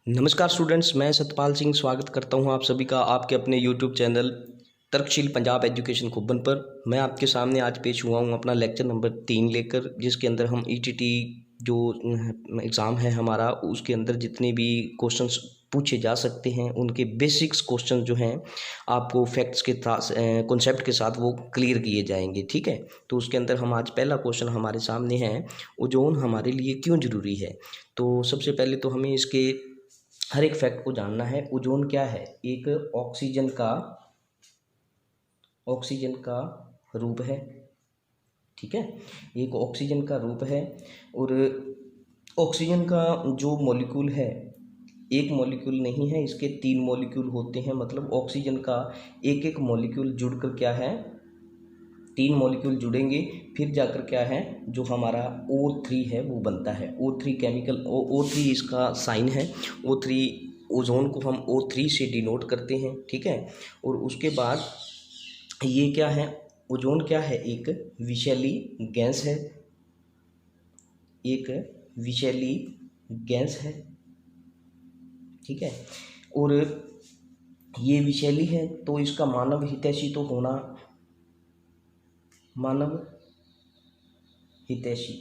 नमस्कार स्टूडेंट्स, मैं सतपाल सिंह स्वागत करता हूं आप सभी का आपके अपने YouTube channel तर्कशील Punjab education Khubban पर। मैं आपके सामने आज पेश हुआ हूं अपना लेक्चर नंबर 3 लेकर, जिसके अंदर हम ईटीटी जो एग्ज़ाम है हमारा, उसके अंदर जितने भी क्वेश्चंस पूछे जा सकते हैं उनके बेसिक्स क्वेश्चन जो हैं आपको फैक्ट्स के कॉन्सेप्ट के साथ वो क्लियर किए जाएंगे। ठीक है, तो उसके अंदर हम आज पहला क्वेश्चन हमारे सामने है, ओजोन हमारे लिए क्यों ज़रूरी है। तो सबसे पहले तो हमें इसके हर एक फैक्ट को जानना है। ओजोन क्या है? एक ऑक्सीजन का रूप है। ठीक है, एक ऑक्सीजन का रूप है और ऑक्सीजन का जो मॉलिक्यूल है, एक मॉलिक्यूल नहीं है, इसके 3 मॉलिक्यूल होते हैं। मतलब ऑक्सीजन का एक एक मॉलिक्यूल जुड़कर क्या है, 3 मॉलिक्यूल जुड़ेंगे, फिर जाकर क्या है, जो हमारा O3 है वो बनता है। O3 केमिकल O3 इसका साइन है। O3 ओजोन को हम O3 से डिनोट करते हैं। ठीक है, और उसके बाद ये क्या है, ओजोन क्या है, एक विषैली गैस है। एक विषैली गैस है। ठीक है, और ये विषैली है तो इसका मानव हितैषी तो होना, मानव हितैषी,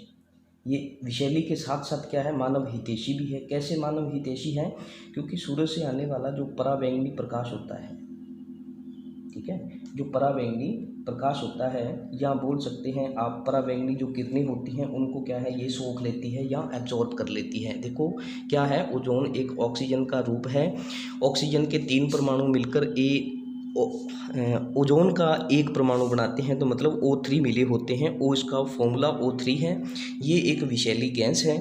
ये विषैली के साथ साथ क्या है, मानव हितैषी भी है। कैसे मानव हितैषी है? क्योंकि सूरज से आने वाला जो पराबैंगनी प्रकाश होता है, ठीक है, जो पराबैंगनी प्रकाश होता है, या बोल सकते हैं आप पराबैंगनी जो किरणें होती हैं उनको क्या है, ये सोख लेती है या एब्जॉर्ब कर लेती है। देखो क्या है, ओजोन एक ऑक्सीजन का रूप है। ऑक्सीजन के 3 परमाणु मिलकर ओजोन का एक परमाणु बनाते हैं, तो मतलब O3 मिले होते हैं। ओ इसका फॉर्मूला O3 है। ये एक विषैली गैस है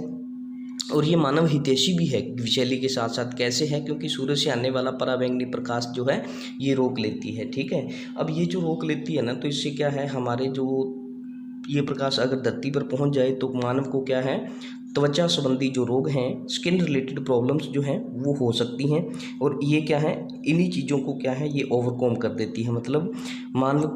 और ये मानव हितैषी भी है विषैली के साथ साथ। कैसे है? क्योंकि सूरज से आने वाला पराबैंगनी प्रकाश जो है ये रोक लेती है। ठीक है, अब ये जो रोक लेती है ना, तो इससे क्या है, हमारे जो ये प्रकाश अगर धरती पर पहुंच जाए तो मानव को क्या है, त्वचा संबंधी जो रोग हैं, स्किन रिलेटेड प्रॉब्लम्स जो हैं वो हो सकती हैं। और ये क्या है, इन्हीं चीज़ों को क्या है, ये ओवरकम कर देती है। मतलब मानव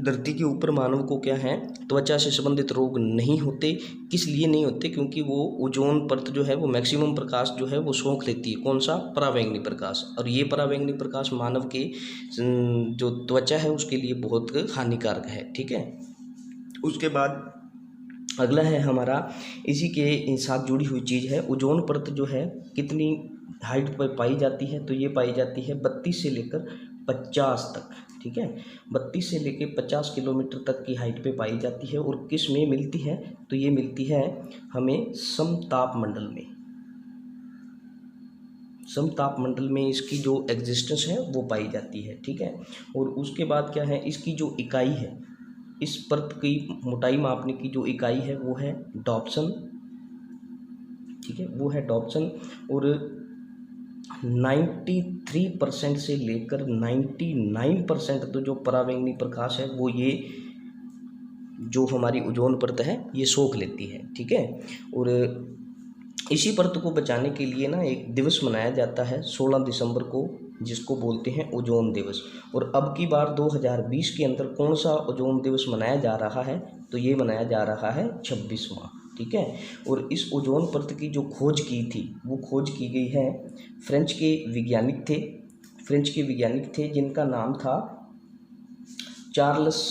धरती के ऊपर मानव को क्या है, त्वचा से संबंधित रोग नहीं होते। किस लिए नहीं होते? क्योंकि वो ओजोन परत जो है वो मैक्सिमम प्रकाश जो है वो सोख लेती है। कौन सा? पराबैंगनी प्रकाश। और ये पराबैंगनी प्रकाश मानव के जो त्वचा है उसके लिए बहुत हानिकारक है। ठीक है, उसके बाद अगला है हमारा, इसी के साथ जुड़ी हुई चीज़ है, ओजोन परत जो है कितनी हाइट पर पाई जाती है, तो ये पाई जाती है 32 से लेकर 50 तक। ठीक है, 32 से लेकर 50 किलोमीटर तक की हाइट पे पाई जाती है। और किस में मिलती है? तो ये मिलती है हमें समताप मंडल में। समताप मंडल में इसकी जो एग्जिस्टेंस है वो पाई जाती है। ठीक है, और उसके बाद क्या है, इसकी जो इकाई है, इस परत की मोटाई मापने की जो इकाई है वो है डॉप्सन। ठीक है, वो है डॉप्सन। और 93% से लेकर 99% तो जो पराबैंगनी प्रकाश है वो ये जो हमारी ओजोन परत है ये सोख लेती है। ठीक है, और इसी परत को बचाने के लिए ना एक दिवस मनाया जाता है 16 दिसंबर को, जिसको बोलते हैं ओजोन दिवस। और अब की बार 2020 के अंदर कौन सा ओजोन दिवस मनाया जा रहा है? तो ये मनाया जा रहा है 26वां। ठीक है, और इस ओजोन परत की जो खोज की थी वो खोज की गई है, फ्रेंच के वैज्ञानिक थे जिनका नाम था चार्ल्स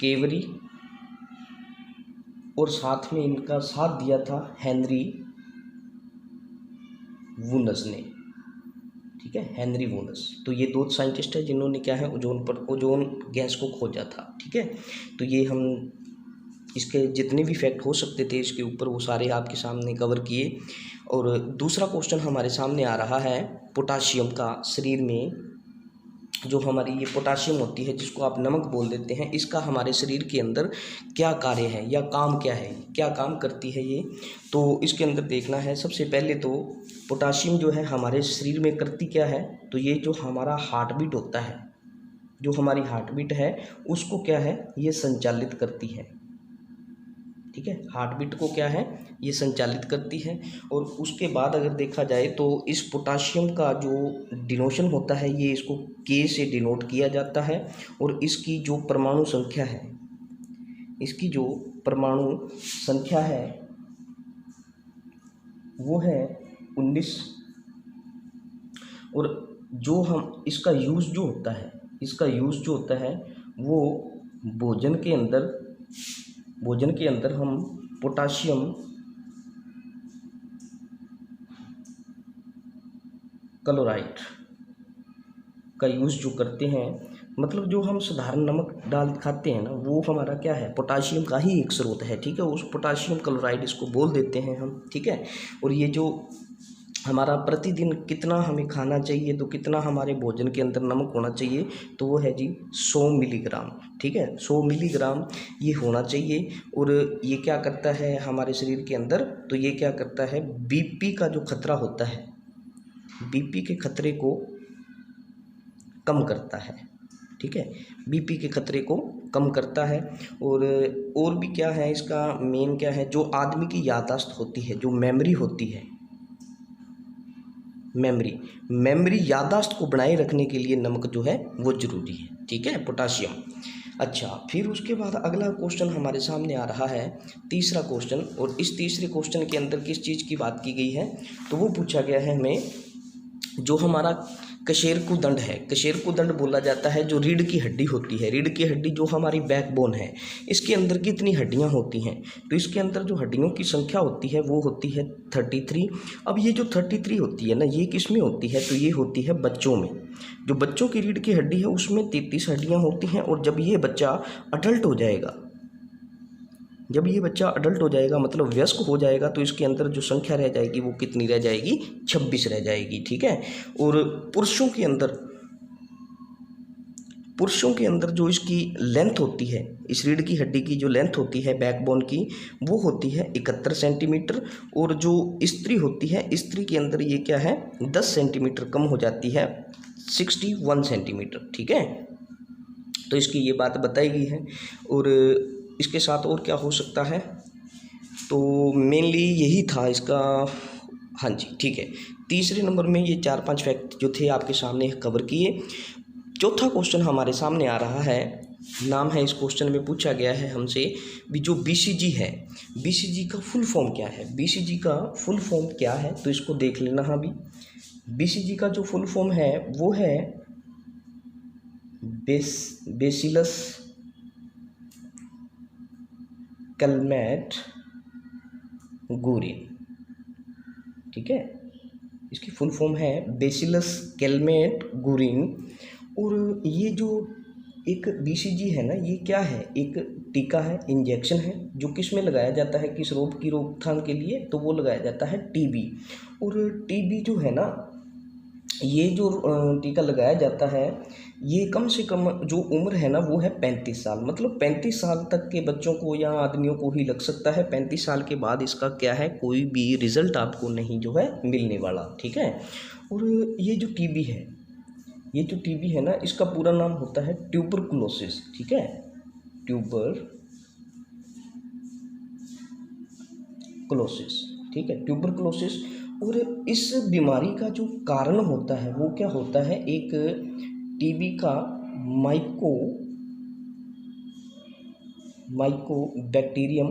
केवरी, और साथ में इनका साथ दिया था हेनरी वुनस ने। ठीक है, हेनरी वुनस। तो ये 2 साइंटिस्ट हैं जिन्होंने क्या है, ओजोन गैस को खोजा था। ठीक है, तो ये हम इसके जितने भी फैक्ट हो सकते थे इसके ऊपर वो सारे आपके सामने कवर किए। और दूसरा क्वेश्चन हमारे सामने आ रहा है पोटाशियम का। शरीर में जो हमारी ये पोटाशियम होती है, जिसको आप नमक बोल देते हैं, इसका हमारे शरीर के अंदर क्या कार्य है या काम क्या है, क्या काम करती है ये, तो इसके अंदर देखना है। सबसे पहले तो पोटाशियम जो है हमारे शरीर में करती क्या है, तो ये जो हमारा हार्ट बीट होता है, जो हमारी हार्ट बीट है उसको क्या है, ये संचालित करती है। ठीक है, हार्ट बीट को क्या है, ये संचालित करती है। और उसके बाद अगर देखा जाए तो इस पोटाशियम का जो डिनोशन होता है, ये इसको K से डिनोट किया जाता है। और इसकी जो परमाणु संख्या है, इसकी जो परमाणु संख्या है वो है 19। और जो हम इसका यूज़ जो होता है, इसका यूज़ जो होता है वो भोजन के अंदर हम पोटाशियम क्लोराइड का यूज़ जो करते हैं, मतलब जो हम साधारण नमक डाल खाते हैं ना, वो हमारा क्या है, पोटाशियम का ही एक स्रोत है। ठीक है, उस पोटाशियम क्लोराइड इसको बोल देते हैं हम। ठीक है, और ये जो हमारा प्रतिदिन कितना हमें खाना चाहिए, तो कितना हमारे भोजन के अंदर नमक होना चाहिए, तो वो है जी 100 मिलीग्राम। ठीक है, 100 मिलीग्राम ये होना चाहिए। और ये क्या करता है हमारे शरीर के अंदर, तो ये क्या करता है, बीपी का जो खतरा होता है, बीपी के खतरे को कम करता है। ठीक है, बीपी के खतरे को कम करता है। और भी क्या है इसका मेन क्या है, जो आदमी की याददाश्त होती है, जो मेमोरी होती है, मेमोरी याददाश्त को बनाए रखने के लिए नमक जो है वो ज़रूरी है। ठीक है, पोटाशियम। अच्छा, फिर उसके बाद अगला क्वेश्चन हमारे सामने आ रहा है, तीसरा क्वेश्चन। और इस तीसरे क्वेश्चन के अंदर किस चीज़ की बात की गई है, तो वो पूछा गया है हमें, जो हमारा कशेरुकदंड है, कशेरुकदंड बोला जाता है, जो रीढ़ की हड्डी होती है, रीढ़ की हड्डी जो हमारी बैकबोन है, इसके अंदर कितनी हड्डियां होती हैं, तो इसके अंदर जो हड्डियों की संख्या होती है वो होती है 33। अब ये जो 33 होती है ना, ये किस में होती है, तो ये होती है बच्चों में। जो बच्चों की रीढ़ की हड्डी है उसमें 33 हड्डियाँ होती हैं। और जब ये बच्चा अडल्ट हो जाएगा, जब ये बच्चा अडल्ट हो जाएगा मतलब वयस्क हो जाएगा, तो इसके अंदर जो संख्या रह जाएगी वो कितनी रह जाएगी, 26 रह जाएगी। ठीक है, और पुरुषों के अंदर जो इसकी लेंथ होती है, इस रीढ़ की हड्डी की जो लेंथ होती है बैकबोन की, वो होती है 71 सेंटीमीटर। और जो स्त्री होती है, स्त्री के अंदर ये क्या है, 10 सेंटीमीटर कम हो जाती है, 61 सेंटीमीटर। ठीक है, तो इसकी ये बात बताई गई है। और इसके साथ और क्या हो सकता है, तो मेनली यही था इसका। हाँ जी, ठीक है, तीसरे नंबर में ये 4-5 फैक्ट जो थे आपके सामने कवर किए। चौथा क्वेश्चन हमारे सामने आ रहा है, नाम है इस क्वेश्चन में पूछा गया है हमसे भी, जो बीसीजी है, बीसीजी का फुल फॉर्म क्या है, बीसीजी का फुल फॉर्म क्या है, तो इसको देख लेना। हाँ भी, बीसीजी का जो फुल फॉर्म है वो है बेसिलस कैलमेट गुरिन। ठीक है, इसकी फुल फॉर्म है बेसिलस कैलमेट गुरिन। और ये जो एक बीसीजी है ना, ये क्या है, एक टीका है, इंजेक्शन है, जो किस में लगाया जाता है, किस रोग की रोकथाम के लिए, तो वो लगाया जाता है टीबी। और टीबी जो है ना, ये जो टीका लगाया जाता है, ये कम से कम जो उम्र है ना वो है 35 साल, मतलब 35 साल तक के बच्चों को या आदमियों को ही लग सकता है। 35 साल के बाद इसका क्या है, कोई भी रिजल्ट आपको नहीं जो है मिलने वाला। ठीक है, और ये जो टीबी है, ये जो टीबी है ना, इसका पूरा नाम होता है ट्यूबरकुलोसिस। ठीक है, ट्यूबरकुलोसिस। ठीक है, ट्यूबरकुलोसिस। और इस बीमारी का जो कारण होता है वो क्या होता है, एक टीबी का माइकोबैक्टीरियम।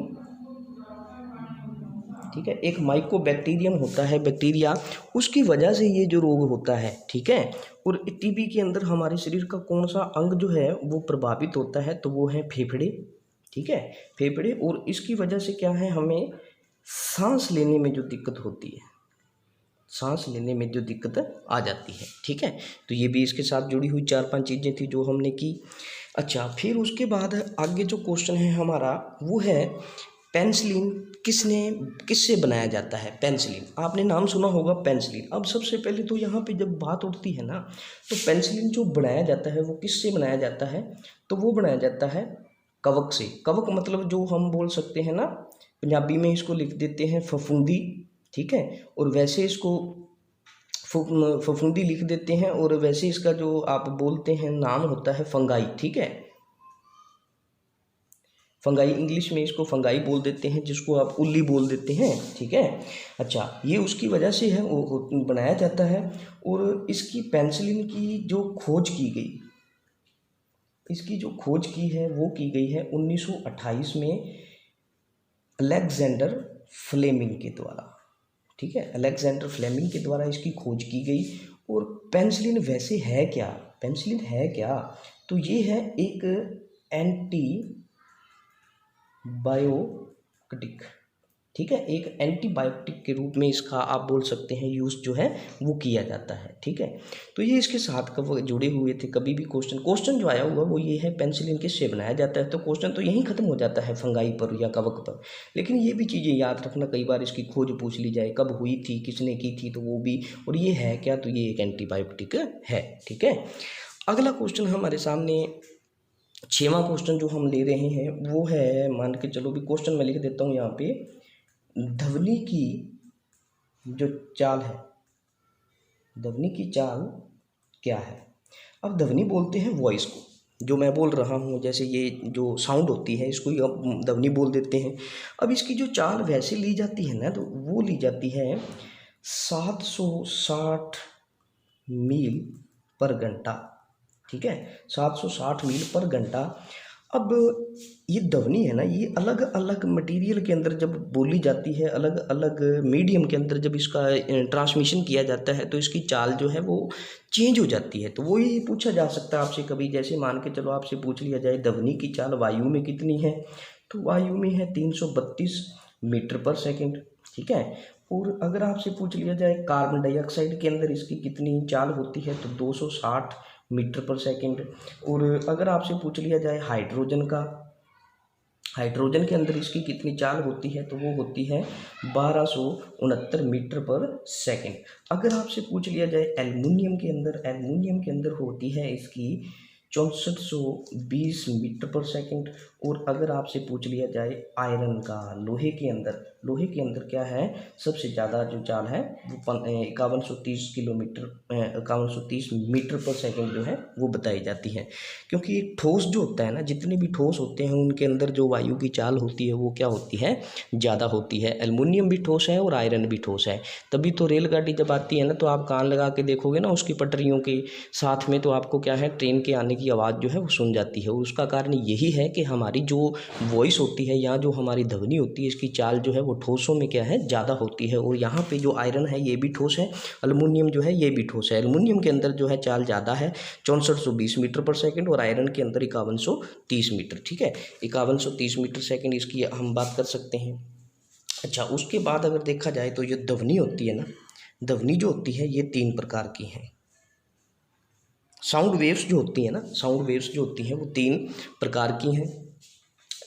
ठीक है, एक माइकोबैक्टीरियम होता है, बैक्टीरिया, उसकी वजह से ये जो रोग होता है। ठीक है, और टीबी के अंदर हमारे शरीर का कौन सा अंग जो है वो प्रभावित होता है, तो वो है फेफड़े। ठीक है, फेफड़े। और इसकी वजह से क्या है, हमें सांस लेने में जो दिक्कत होती है, सांस लेने में जो दिक्कत आ जाती है। ठीक है, तो ये भी इसके साथ जुड़ी हुई 4-5 चीज़ें थी जो हमने की। अच्छा, फिर उसके बाद आगे जो क्वेश्चन है हमारा वो है, पेनिसिलिन किससे बनाया जाता है। पेनिसिलिन, आपने नाम सुना होगा पेनिसिलिन। अब सबसे पहले तो यहाँ पे जब बात उठती है ना, तो पेनिसिलिन जो बनाया जाता है वो किससे बनाया जाता है, तो वो बनाया जाता है कवक से। कवक मतलब जो हम बोल सकते हैं ना, पंजाबी में इसको लिख देते हैं फफूंदी। ठीक है, और वैसे इसको फफूंदी लिख देते हैं, और वैसे इसका जो आप बोलते हैं नाम होता है फंगाई। ठीक है, फंगाई, इंग्लिश में इसको फंगाई बोल देते हैं, जिसको आप उल्ली बोल देते हैं। ठीक है, अच्छा, ये उसकी वजह से है वो बनाया जाता है। और इसकी पेनिसिलिन की जो खोज की गई, इसकी जो खोज की है वो की गई है 1928 में अलेक्जेंडर फ्लेमिंग के द्वारा। ठीक है, अलेक्जेंडर फ्लेमिंग के द्वारा इसकी खोज की गई। और पेनिसिलिन वैसे है क्या, पेनिसिलिन है क्या, तो ये है एक एंटीबायोटिक, ठीक है, एक एंटीबायोटिक के रूप में इसका आप बोल सकते हैं यूज़ जो है वो किया जाता है। ठीक है, तो ये इसके साथ कब जुड़े हुए थे, कभी भी क्वेश्चन जो आया हुआ वो ये है पेनिसिलिन किससे बनाया जाता है, तो क्वेश्चन तो यहीं खत्म हो जाता है फंगाई पर या कवक पर। लेकिन ये भी चीज़ें याद रखना, कई बार इसकी खोज पूछ ली जाए, कब हुई थी, किसने की थी, तो वो भी, और ये है क्या, तो ये एक एंटीबायोटिक है। ठीक है, अगला क्वेश्चन हमारे सामने 6वां क्वेश्चन जो हम ले रहे हैं वो है, मान के चलो भी क्वेश्चन मैं लिख देता हूँ यहाँ पे, ध्वनि की जो चाल है, ध्वनि की चाल क्या है। अब ध्वनि बोलते हैं वॉइस को, जो मैं बोल रहा हूँ, जैसे ये जो साउंड होती है इसको ही ध्वनि बोल देते हैं। अब इसकी जो चाल वैसे ली जाती है ना, तो वो ली जाती है 760 मील पर घंटा। ठीक है, 760 मील पर घंटा। अब ये ध्वनि है ना, ये अलग अलग मटेरियल के अंदर जब बोली जाती है, अलग अलग मीडियम के अंदर जब इसका ट्रांसमिशन किया जाता है, तो इसकी चाल जो है वो चेंज हो जाती है। तो वो ही पूछा जा सकता है आपसे कभी, जैसे मान के चलो आपसे पूछ लिया जाए ध्वनि की चाल वायु में कितनी है, तो वायु में है 332 मीटर पर सेकेंड। ठीक है, और अगर आपसे पूछ लिया जाए कार्बन डाइऑक्साइड के अंदर इसकी कितनी चाल होती है, तो 260 मीटर पर सेकेंड। और अगर आपसे पूछ लिया जाए हाइड्रोजन का, हाइड्रोजन के अंदर इसकी कितनी चाल होती है, तो वो होती है 1269 मीटर पर सेकेंड। अगर आपसे पूछ लिया जाए एल्युमिनियम के अंदर, एल्युमिनियम के अंदर होती है इसकी 6420 मीटर पर सेकेंड। और अगर आपसे पूछ लिया जाए आयरन का, लोहे के अंदर, लोहे के अंदर क्या है, सबसे ज़्यादा जो चाल है वो 5130 किलोमीटर 5130 मीटर पर सेकेंड जो है वो बताई जाती है। क्योंकि एक ठोस जो होता है ना, जितने भी ठोस होते हैं उनके अंदर जो वायु की चाल होती है वो क्या होती है, ज़्यादा होती है। एल्युमिनियम भी ठोस है और आयरन भी ठोस है, तभी तो रेलगाड़ी जब आती है ना, तो आप कान लगा के देखोगे ना उसकी पटरियों के साथ में, तो आपको क्या है, ट्रेन के आने की आवाज़ जो है वो सुन जाती है। और उसका कारण यही है कि हमारी जो वॉइस होती है या जो हमारी ध्वनि होती है, इसकी चाल जो है वो ठोसों में क्या है, ज़्यादा होती है। और यहाँ पे जो आयरन है ये भी ठोस है, एल्युमिनियम जो है ये भी ठोस है। एल्युमिनियम के अंदर जो है चाल ज़्यादा है 6420 मीटर पर सेकेंड, और आयरन के अंदर 5130 मीटर। ठीक है, 5130 मीटर सेकेंड इसकी हम बात कर सकते हैं। अच्छा, उसके बाद अगर देखा जाए तो ये ध्वनि होती है ना, ध्वनि जो होती है ये 3 प्रकार की हैं। साउंड वेव्स जो होती हैं ना, साउंड वेव्स जो होती हैं वो 3 प्रकार की हैं।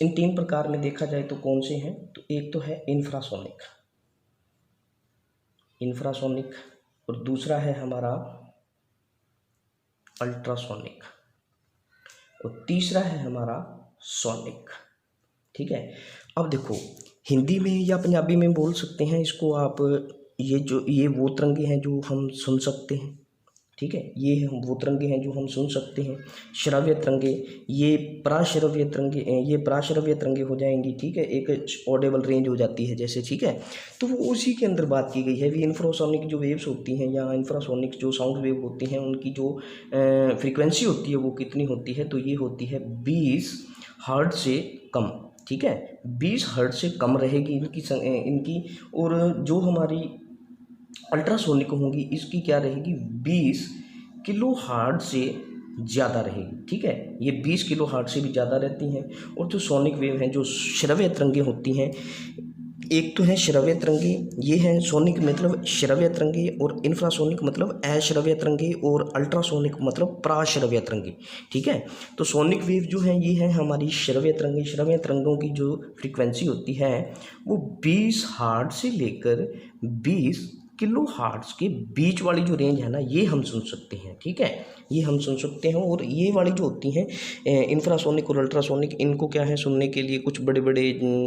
इन 3 प्रकार में देखा जाए तो कौन से हैं, तो एक तो है इंफ्रासोनिक, इंफ्रासोनिक, और दूसरा है हमारा अल्ट्रासोनिक, और तीसरा है हमारा सोनिक। ठीक है, अब देखो हिंदी में या पंजाबी में बोल सकते हैं इसको आप, ये वो तरंगे हैं जो हम सुन सकते हैं। ठीक है, ये हम वो तरंगे हैं जो हम सुन सकते हैं। श्रव्य तरंगे, ये प्राश्रव्य तरंगे, ये प्राश्रव्य तरंगे हो जाएंगी। ठीक है, एक ऑडेबल रेंज हो जाती है जैसे। ठीक है, तो वो उसी के अंदर बात की गई है। भी इंफ्रासोनिक जो वेव्स होती हैं या इंफ्रासोनिक जो साउंड वेव होती हैं, उनकी जो फ्रीक्वेंसी होती है वो कितनी होती है, तो ये होती है 20 हर्ट्ज से कम। ठीक है, 20 हर्ट्ज से कम रहेगी इनकी। और जो हमारी अल्ट्रासोनिक होंगी इसकी क्या रहेगी, 20 किलो हार्ट्ज से ज़्यादा रहेगी। ठीक है, ये 20 किलो हार्ट्ज से भी ज़्यादा रहती हैं। और जो सोनिक वेव हैं, जो श्रव्य तरंगे होती हैं, एक तो है श्रव्य तरंगे, ये हैं सोनिक मतलब श्रव्य तरंगे, और इंफ्रासोनिक मतलब अश्रव्य तरंगे, और अल्ट्रासोनिक मतलब प्राश्रव्य तरंगे। ठीक है, तो सोनिक वेव जो है ये है हमारी श्रव्य तरंगे। श्रव्य तरंगों की जो फ्रीक्वेंसी होती है वो 20 हर्ट्ज से लेकर 20 किलो हार्ट्ज के बीच वाली जो रेंज है ना, ये हम सुन सकते हैं। ठीक है, ये हम सुन सकते हैं। और ये वाली जो होती हैं इंफ्रासोनिक और अल्ट्रासोनिक, इनको क्या है सुनने के लिए कुछ बड़े बड़े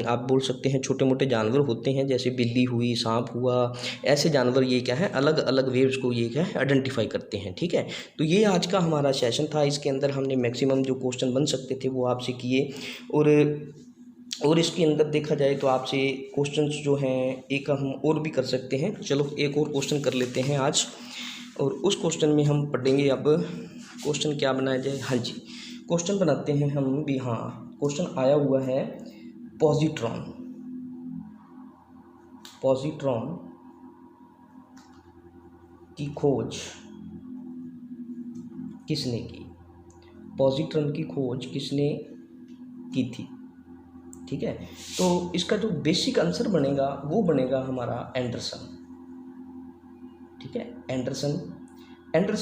आप बोल सकते हैं छोटे मोटे जानवर होते हैं, जैसे बिल्ली हुई, सांप हुआ, ऐसे जानवर ये क्या है अलग अलग वेव्स को ये क्या है आइडेंटिफाई करते हैं। ठीक है, तो ये आज का हमारा सेशन था। इसके अंदर हमने मैक्सिमम जो क्वेश्चन बन सकते थे वो आपसे किए। और इसके अंदर देखा जाए तो आपसे क्वेश्चंस जो हैं एक हम और भी कर सकते हैं। चलो एक और क्वेश्चन कर लेते हैं आज, और उस क्वेश्चन में हम पढ़ेंगे। अब क्वेश्चन क्या बनाया जाए, हाँ जी क्वेश्चन बनाते हैं हम भी। हाँ, क्वेश्चन आया हुआ है पॉजिट्रॉन, पॉजिट्रॉन की खोज किसने की, पॉजिट्रॉन की खोज किसने की थी। ठीक है, तो इसका जो बेसिक आंसर बनेगा वो बनेगा हमारा एंडरसन। ठीक है, एंडरसन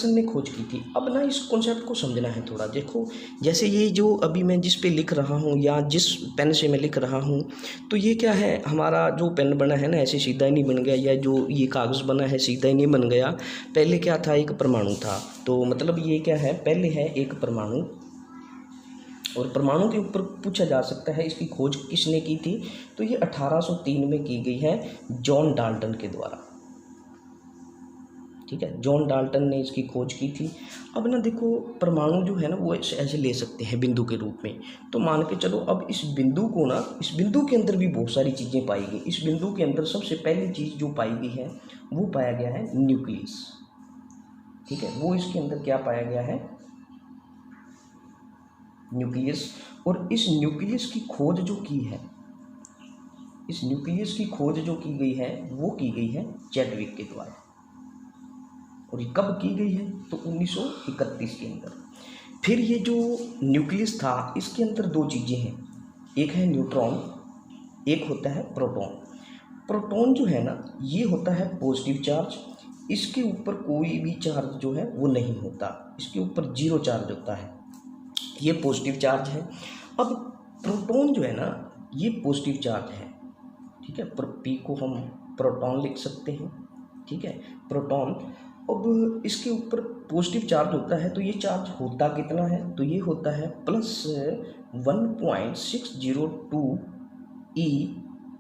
ने खोज की थी। अब ना इस कॉन्सेप्ट को समझना है थोड़ा। देखो, जैसे ये जो अभी मैं जिस पे लिख रहा हूँ या जिस पेन से मैं लिख रहा हूँ, तो ये क्या है, हमारा जो पेन बना है ना ऐसे सीधा ही नहीं बन गया, या जो ये कागज़ बना है सीधा ही नहीं बन गया। पहले क्या था, एक परमाणु था। तो मतलब ये क्या है, पहले है एक परमाणु, और परमाणु के ऊपर पूछा जा सकता है इसकी खोज किसने की थी। तो ये 1803 में की गई है जॉन डाल्टन के द्वारा। ठीक है, जॉन डाल्टन ने इसकी खोज की थी। अब ना देखो, परमाणु जो है ना वो ऐसे ले सकते हैं बिंदु के रूप में। तो मान के चलो, अब इस बिंदु को ना, इस बिंदु के अंदर भी बहुत सारी चीज़ें पाई गई। इस बिंदु के अंदर सबसे पहली चीज़ जो पाई गई है वो पाया गया है न्यूक्लियस। ठीक है, वो इसके अंदर क्या पाया गया है, न्यूक्लियस। और इस न्यूक्लियस की खोज जो की है, इस न्यूक्लियस की खोज जो की गई है वो की गई है चैडविक के द्वारा। और ये कब की गई है, तो 1931 के अंदर। फिर ये जो न्यूक्लियस था इसके अंदर दो चीज़ें हैं, एक है न्यूट्रॉन, एक होता है प्रोटॉन। प्रोटॉन जो है ना ये होता है पॉजिटिव चार्ज, इसके ऊपर कोई भी चार्ज जो है वो नहीं होता, इसके ऊपर 0 चार्ज होता है, ये पॉजिटिव चार्ज है। अब प्रोटॉन जो है ना ये पॉजिटिव चार्ज है। ठीक है, पी को हम प्रोटॉन लिख सकते हैं। ठीक है, प्रोटॉन। अब इसके ऊपर पॉजिटिव चार्ज होता है, तो ये चार्ज होता कितना है, तो ये होता है प्लस 1.602 ई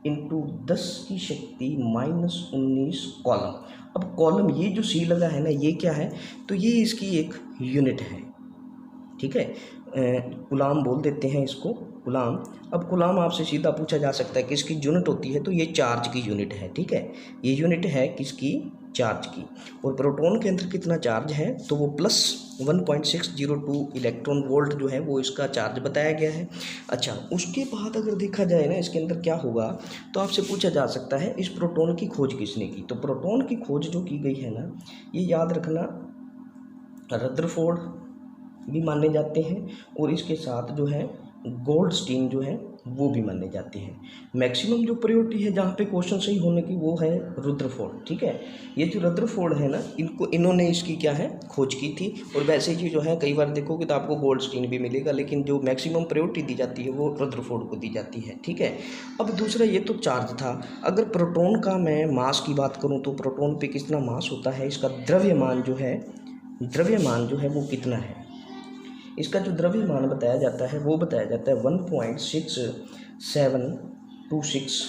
इंटू 10 की शक्ति -19 कॉलम। अब कॉलम, ये जो सी लगा है ना ये क्या है, तो ये इसकी एक यूनिट है। ठीक है, कूलाम बोल देते हैं इसको, कूलाम। अब कूलाम आपसे सीधा पूछा जा सकता है कि इसकी यूनिट होती है, तो ये चार्ज की यूनिट है। ठीक है, ये यूनिट है किसकी, चार्ज की। और प्रोटॉन के अंदर कितना चार्ज है, तो वो प्लस 1.602 इलेक्ट्रॉन वोल्ट जो है वो इसका चार्ज बताया गया है। अच्छा, उसके बाद अगर देखा जाए ना इसके अंदर क्या होगा, तो आपसे पूछा जा सकता है इस प्रोटॉन की खोज किसने की। तो प्रोटॉन की खोज जो की गई है ना, ये याद रखना रदरफोर्ड भी माने जाते हैं, और इसके साथ जो है गोल्डस्टीन जो है वो भी माने जाते हैं। मैक्सिमम जो प्रायोरिटी है जहाँ पे क्वेश्चन सही होने की वो है रदरफोर्ड। ठीक है, ये जो रदरफोर्ड है ना, इन्होंने इसकी क्या है, खोज की थी। और वैसे ही जो है कई बार देखोगे तो आपको गोल्डस्टीन भी मिलेगा, लेकिन जो मैक्सिमम प्रायोरिटी दी जाती है वो रदरफोर्ड को दी जाती है। ठीक है, अब दूसरा ये तो चार्ज था। अगर प्रोटॉन का मैं मास की बात करूँ तो प्रोटॉन पे कितना मास होता है, इसका द्रव्यमान जो है, द्रव्यमान जो है वो कितना है, इसका जो द्रव्यमान बताया जाता है वो बताया जाता है 1.6726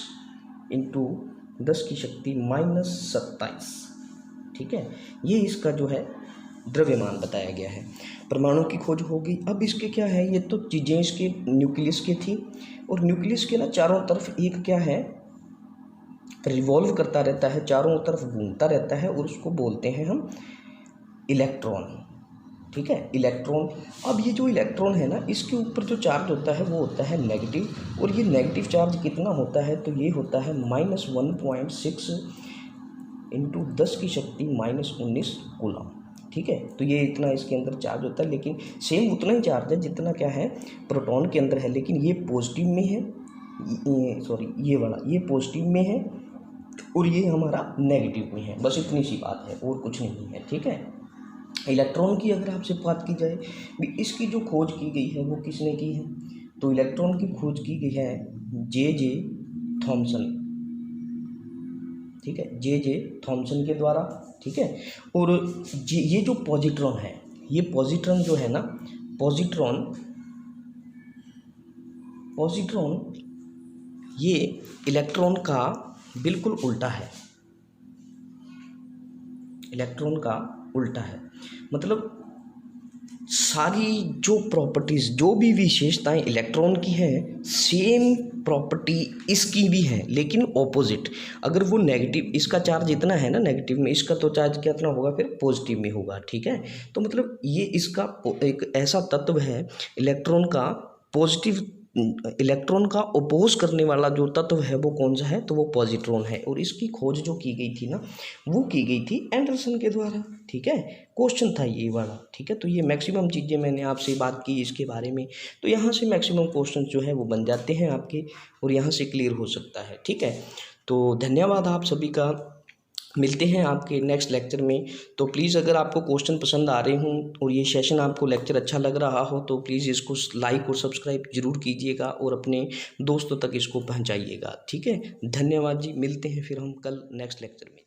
इंटू 10 की शक्ति -27। ठीक है, ये इसका जो है द्रव्यमान बताया गया है। परमाणु की खोज होगी। अब इसके क्या है, ये तो चीज़ें इसके न्यूक्लियस की थी, और न्यूक्लियस के ना चारों तरफ एक क्या है, रिवॉल्व करता रहता है, चारों तरफ घूमता रहता है, और उसको बोलते हैं हम इलेक्ट्रॉन। ठीक है, इलेक्ट्रॉन। अब ये जो इलेक्ट्रॉन है ना इसके ऊपर जो चार्ज होता है वो होता है नेगेटिव, और ये नेगेटिव चार्ज कितना होता है, तो ये होता है -1.6 इंटू 10 की शक्ति -19 कूलम। ठीक है, तो ये इतना इसके अंदर चार्ज होता है, लेकिन सेम उतना ही चार्ज है जितना क्या है प्रोटॉन के अंदर है, लेकिन ये पॉजिटिव में है, सॉरी ये वाला ये पॉजिटिव में है और ये हमारा नेगेटिव में है। बस इतनी सी बात है और कुछ नहीं है। ठीक है, इलेक्ट्रॉन की अगर आपसे बात की जाए, इसकी जो खोज की गई है वो किसने की है, तो इलेक्ट्रॉन की खोज की गई है जे थॉमसन। ठीक है, जे थॉमसन के द्वारा। ठीक है, और ये जो पॉजिट्रॉन है, ये पॉजिट्रॉन जो है ना, पॉजिट्रॉन ये इलेक्ट्रॉन का बिल्कुल उल्टा है, इलेक्ट्रॉन का उल्टा है। मतलब सारी जो प्रॉपर्टीज़, जो भी विशेषताएं इलेक्ट्रॉन की हैं, सेम प्रॉपर्टी इसकी भी है, लेकिन ऑपोजिट। अगर वो नेगेटिव, इसका चार्ज इतना है ना नेगेटिव में, इसका तो चार्ज कितना होगा फिर पॉजिटिव में होगा। ठीक है, तो मतलब ये इसका एक ऐसा तत्व है इलेक्ट्रॉन का, पॉजिटिव इलेक्ट्रॉन का अपोज करने वाला जो तत्व है वो कौन सा है, तो वो पॉजिट्रॉन है। और इसकी खोज जो की गई थी ना, वो की गई थी एंडरसन के द्वारा। ठीक है, क्वेश्चन था ये वाला। ठीक है, तो ये मैक्सिमम चीज़ें मैंने आपसे बात की इसके बारे में, तो यहाँ से मैक्सिमम क्वेश्चन जो है वो बन जाते हैं आपके, और यहाँ से क्लियर हो सकता है। ठीक है, तो धन्यवाद आप सभी का, मिलते हैं आपके नेक्स्ट लेक्चर में। तो प्लीज़ अगर आपको क्वेश्चन पसंद आ रहे हों और ये सेशन आपको लेक्चर अच्छा लग रहा हो, तो प्लीज़ इसको लाइक और सब्सक्राइब जरूर कीजिएगा और अपने दोस्तों तक इसको पहुंचाइएगा। ठीक है, धन्यवाद जी, मिलते हैं फिर हम कल नेक्स्ट लेक्चर में।